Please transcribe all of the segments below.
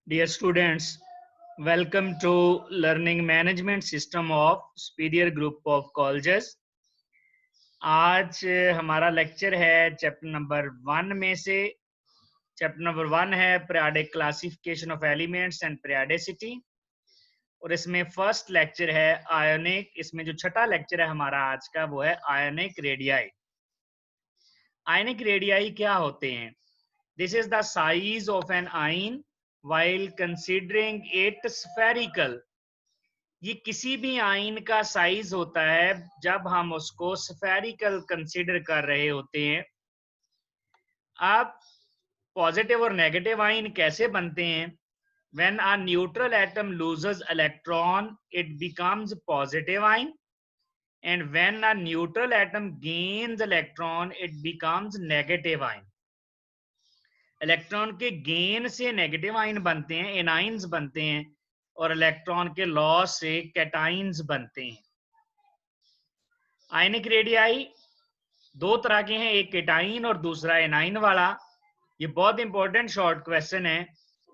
Dear students, welcome to Learning Management System of Superior Group of Colleges। आज हमारा lecture है chapter number 1 में से। चैप्टर नंबर 1 है periodic classification of elements and periodicity, और इसमें फर्स्ट लेक्चर है आयोनिक। इसमें जो छठा लेक्चर है हमारा आज का वो है आयोनिक रेडियाई। आयोनिक रेडियाई क्या होते हैं? This is the size of an ion while considering it spherical। ये किसी भी आयन का साइज होता है जब हम उसको स्फेरिकल कंसीडर कर रहे होते हैं। अब पॉजिटिव और नेगेटिव आयन कैसे बनते हैं? When a neutral atom loses electron, it becomes positive ion, and when a neutral atom gains electron, it becomes negative ion। Electron के गेन से नेगेटिव आयन बनते हैं, एनाइंस बनते हैं, और इलेक्ट्रॉन के लॉस से कैटाइंस बनते हैं। आयनिक रेडियाई दो तरह के हैं, एक कैटाइन और दूसरा एनाइन वाला। ये बहुत इंपॉर्टेंट शॉर्ट क्वेश्चन है।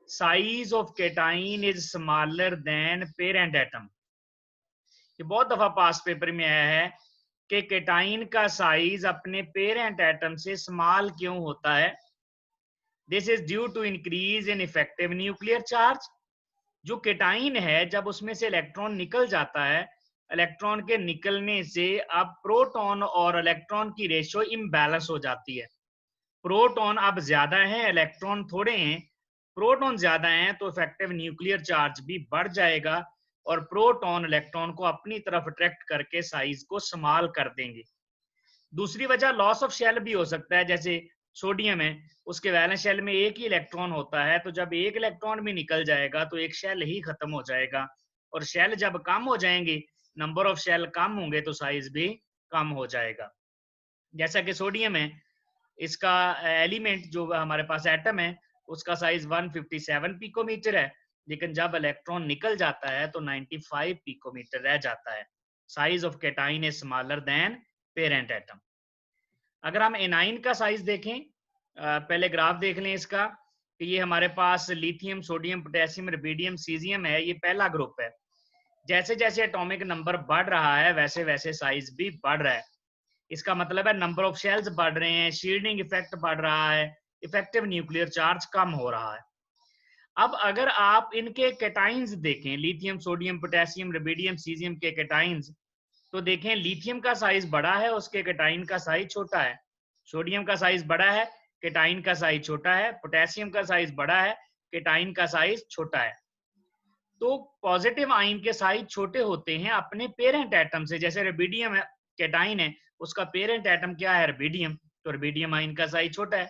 Size of cation is smaller than parent atom. ये बहुत दफा पास पेपर में आया है कि कैटाइन का साइज अपने पेरेंट एटम से स्मॉल क्यों होता है। This is due to increase in effective nuclear charge. जो कैटाइन है, जब उसमें से इलेक्ट्रॉन निकल जाता है, इलेक्ट्रॉन के निकलने से अब प्रोटॉन और इलेक्ट्रॉन की रेशियो इम्बैलेंस हो जाती है। प्रोटॉन अब ज्यादा है, इलेक्ट्रॉन थोड़े हैं। प्रोटॉन ज्यादा हैं तो इफेक्टिव न्यूक्लियर चार्ज भी बढ़ जाएगा और प्रोटॉन इलेक्ट्रॉन को अपनी तरफ अट्रैक्ट करके साइज को स्मॉल कर देंगे। दूसरी वजह लॉस ऑफ शेल भी हो सकता है। जैसे सोडियम है, उसके वैलेंस शेल में एक ही इलेक्ट्रॉन होता है, तो जब एक इलेक्ट्रॉन भी निकल जाएगा तो एक शेल ही खत्म हो जाएगा, और शेल जब कम हो जाएंगे, नंबर ऑफ शेल कम होंगे, तो साइज भी कम हो जाएगा। जैसा कि सोडियम है, इसका एलिमेंट जो हमारे पास एटम है, उसका साइज 157 पिकोमीटर है, लेकिन जब इलेक्ट्रॉन निकल जाता है तो 95 पिकोमीटर रह जाता है। Size of cation is smaller than parent atom. अगर हम एनाइन का साइज देखें, पहले ग्राफ देख लें इसका, कि ये हमारे पास lithium, sodium, potassium, rubidium, caesium है। ये पहला ग्रुप है। जैसे जैसे एटॉमिक नंबर बढ़ रहा है वैसे वैसे साइज भी बढ़ रहा है। इसका मतलब है नंबर ऑफ शेल्स बढ़ रहे हैं, शील्डिंग इफेक्ट बढ़ रहा है, इफेक्टिव न्यूक्लियर चार्ज कम हो रहा है। अब अगर आप इनके कैटाइंस देखें, lithium, sodium, potassium, rubidium, caesium के कैटाइंस, तो देखें लिथियम का साइज बड़ा है, उसके कैटाइन का साइज छोटा है। सोडियम का साइज बड़ा है, कैटाइन का साइज छोटा है। पोटेशियम का साइज बड़ा है, कैटाइन का साइज छोटा है। तो पॉजिटिव आयन के साइज छोटे होते हैं अपने पेरेंट एटम से। जैसे रुबिडियम है, कैटाइन है, उसका पेरेंट एटम क्या है? रुबिडियम, तो रुबिडियम आयन का साइज छोटा है।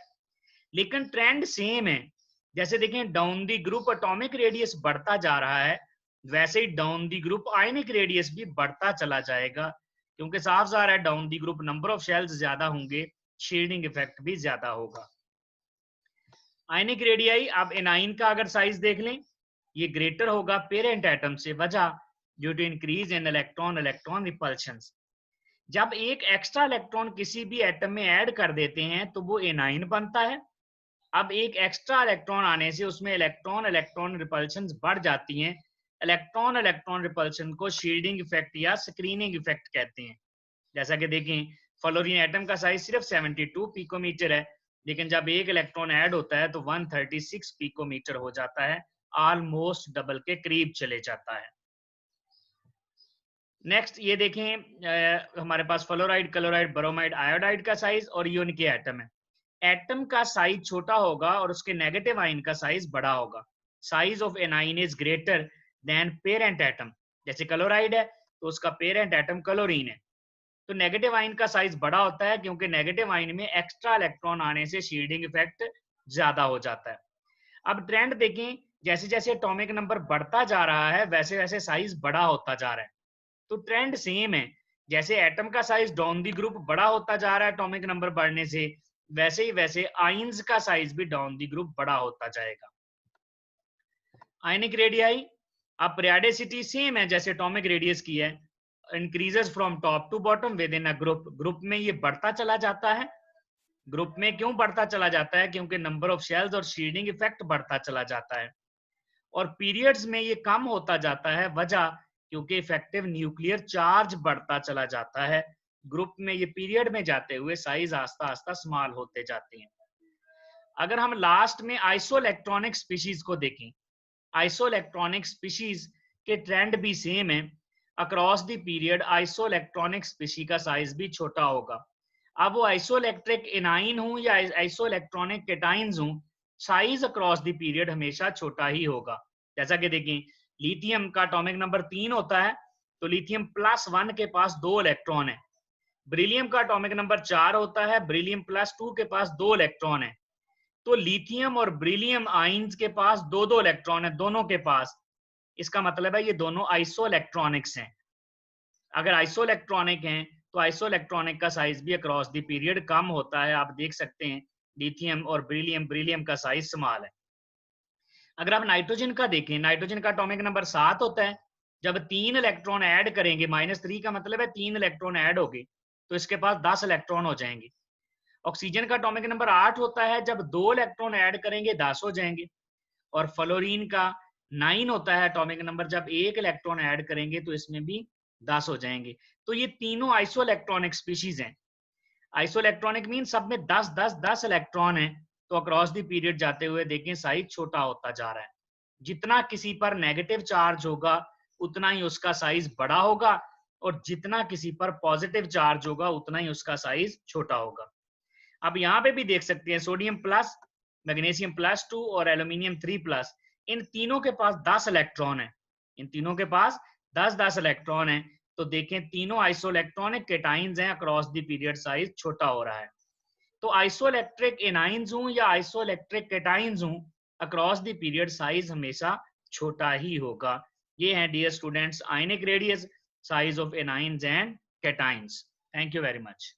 लेकिन ट्रेंड सेम है। जैसे देखें down the group atomic radius बढ़ता जा रहा है, वैसे ही down the group ionic radius भी बढ़ता चला जाएगा, क्योंकि साफ ज़ाहिर है down the group number of shells ज्यादा होंगे, शील्डिंग इफेक्ट भी ज्यादा होगा। आयनिक रेडियाई, अब एनाइन का अगर साइज देख लें, ये ग्रेटर होगा पेरेंट एटम से। वजह due to increase in electron electron repulsion. जब एक एक्स्ट्रा इलेक्ट्रॉन किसी भी एटम में ऐड कर देते हैं तो वो एनाइन बनता है। अब एक एक्स्ट्रा इलेक्ट्रॉन आने से उसमें इलेक्ट्रॉन इलेक्ट्रॉन रिपल्शन बढ़ जाती हैं। इलेक्ट्रॉन इलेक्ट्रॉन रिपल्शन को शील्डिंग इफेक्ट या स्क्रीनिंग इफेक्ट कहते हैं। जैसा कि देखें, फ्लोरीन एटम का साइज सिर्फ 72 पिकोमीटर है, लेकिन जब एक इलेक्ट्रॉन ऐड होता है तो 136 पिकोमीटर हो जाता है, ऑलमोस्ट डबल के करीब चले जाता है। नेक्स्ट ये देखें, हमारे पास फ्लोराइड, क्लोराइड, ब्रोमाइड, आयोडाइड का साइज, और ये उनके एटम है। एटम का साइज छोटा होगा और उसके नेगेटिव आयन का साइज बड़ा होगा। Size of anion is greater than parent atom. जैसे क्लोराइड है तो उसका पेरेंट एटम क्लोरीन है, तो नेगेटिव आयन का साइज बड़ा होता है, क्योंकि नेगेटिव आयन में एक्स्ट्रा इलेक्ट्रॉन आने से शील्डिंग इफेक्ट ज्यादा हो जाता है। अब ट्रेंड देखें, जैसे जैसे एटॉमिक नंबर बढ़ता जा रहा है वैसे वैसे साइज बड़ा होता जा रहा है। तो ट्रेंड सेम है। जैसे एटम का साइज डाउन दी ग्रुप बड़ा होता जा रहा है एटॉमिक नंबर बढ़ने से, वैसे ही वैसे आयंस का साइज भी डाउन दी ग्रुप बड़ा होता जाएगा। आयनिक रेडियाई, अब पीरियोडिसिटी सेम है जैसे एटॉमिक रेडियस की है, increases from top to bottom within a group. Group में ये बढ़ता चला जाता है। ग्रुप में क्यों बढ़ता चला जाता है? क्योंकि नंबर ऑफ शेल्स और शील्डिंग इफेक्ट बढ़ता चला जाता है। और पीरियड्स में ये कम होता जाता है, वजह क्योंकि इफेक्टिव न्यूक्लियर चार्ज बढ़ता चला जाता है। ग्रुप में ये पीरियड में जाते हुए साइज आस्ता आस्ता स्मॉल होते जाते हैं। अगर हम लास्ट में आइसोइलेक्ट्रॉनिक स्पीशीज को देखें, आइसोइलेक्ट्रॉनिक स्पीशीज के ट्रेंड भी सेम है। Across the period isoelectronic species का साइज भी छोटा होगा। अब वो आइसोइलेक्ट्रिक एनाइन हूं या आइसोइलेक्ट्रॉनिक केटाइंस हूं, साइज अक्रॉस द पीरियड हमेशा छोटा ही होगा। जैसा कि देखें, लिथियम का एटॉमिक नंबर 3 होता है, तो लिथियम +1 के पास 2 इलेक्ट्रॉन है। ब्रिलियम का एटॉमिक नंबर 4 होता है, ब्रिलियम +2 के पास 2 इलेक्ट्रॉन है। तो लिथियम और ब्रिलियम आइंस के पास 2-2 इलेक्ट्रॉन है दोनों के पास। इसका मतलब है ये दोनों आइसोइलेक्ट्रॉनिक्स हैं। अगर आइसोइलेक्ट्रॉनिक हैं तो आइसोइलेक्ट्रॉनिक का साइज भी अक्रॉस द पीरियड कम होता है। आप देख सकते हैं लिथियम और ब्रिलियम का साइज स्मॉल है। अगर आप नाइट्रोजन का देखें, नाइट्रोजन का एटॉमिक नंबर 7 होता है। जब 3 इलेक्ट्रॉन ऐड करेंगे, -3 का मतलब है 3 इलेक्ट्रॉन ऐड होंगे, तो इसके पास 10 इलेक्ट्रॉन हो जाएंगे। ऑक्सीजन का एटॉमिक नंबर 8 होता है, जब 2 इलेक्ट्रॉन ऐड करेंगे 10 हो जाएंगे। और फ्लोरीन का 9 होता है एटॉमिक नंबर, जब 1 इलेक्ट्रॉन ऐड करेंगे तो इसमें भी 10 हो जाएंगे। तो ये तीनों आइसोइलेक्ट्रॉनिक स्पीशीज हैं। आइसोइलेक्ट्रॉनिक मीन सब में 10 इलेक्ट्रॉन है। तो अक्रॉस द पीरियड जाते हुए देखें साइज छोटा होता जा रहा है। जितना किसी पर नेगेटिव चार्ज होगा उतना ही उसका साइज बड़ा होगा, और जितना किसी पर पॉजिटिव चार्ज होगा उतना ही उसका साइज छोटा होगा। अब यहाँ पे भी देख सकते हैं सोडियम प्लस, मैग्नीशियम +2 और एल्यूमिनियम 3+, इन तीनों के पास 10 इलेक्ट्रॉन है। इन तीनों के पास 10-10 इलेक्ट्रॉन है। तो देखें तीनों आइसोइलेक्ट्रॉनिक केटाइंस हैं, अक्रॉस द पीरियड साइज छोटा हो रहा है। तो आइसोइलेक्ट्रिक एनाइंस हूं या आइसोइलेक्ट्रिक केटाइंस हूं, अक्रॉस द पीरियड साइज हमेशा छोटा ही होगा। ये हैं dear students ionic radius, size of anions and cations. Thank you very much.